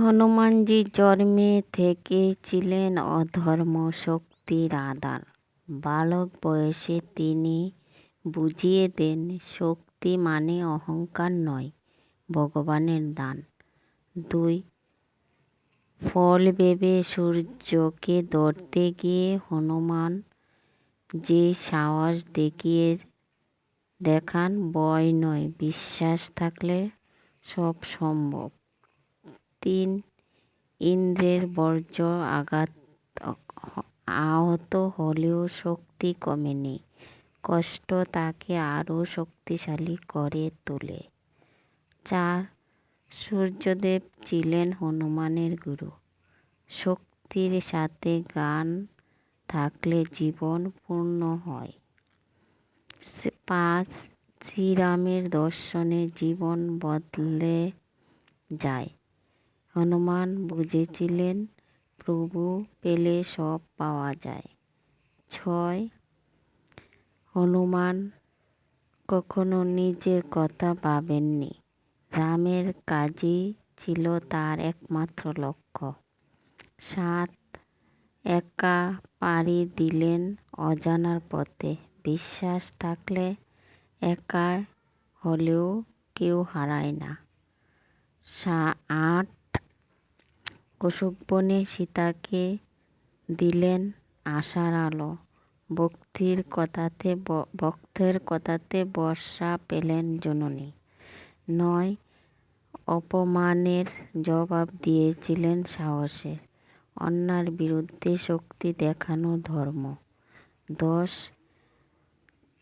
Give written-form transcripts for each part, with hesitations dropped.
হনুমানজি জন্মে থেকেই ছিলেন অধর্ম শক্তির আধার। বালক বয়সে তিনি বুঝিয়ে দেন শক্তি মানে অহংকার নয়, ভগবানের দান। 2. ফল ভেবে সূর্যকে ধরতে গিয়ে হনুমান যে সাহস দেখান, ভয় নয়, বিশ্বাস থাকলে সব সম্ভব। 3. ইন্দ্রের বজ্র আহত হলেও শক্তি কমেনি, কষ্ট তাকে আরো শক্তিশালী করে তোলে। 4. সূর্যদেব ছিলেন হনুমানের গুরু। শক্তির সাথে জ্ঞান থাকলে জীবন পূর্ণ হয়। 5. শ্রীরামের দর্শনে জীবন বদলে যায়। হনুমান বুঝেছিলেন প্রভু পেলে সব পাওয়া যায়। 6. হনুমান কখনো নিজের কথা ভাবেননি, রামের কাজই ছিল তার একমাত্র লক্ষ্য। 7. একা পাড়ি দিলেন অজানার পথে, বিশ্বাস থাকলে একা হলেও কেউ হারায় না। 8. অশোকবনে সীতাকে দিলেন আশার আলো, ভক্তের কথাতে ভরসা পেলেন জননী। 9. অপমানের জবাব দিয়েছিলেন সাহসে, অন্যায়ের বিরুদ্ধে শক্তি দেখানো ধর্ম। 10.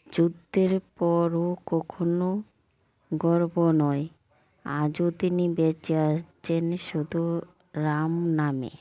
যুদ্ধের পরও কখনো গর্ব নয়, আজও তিনি বেঁচে আছেন শুধু রাম নামে।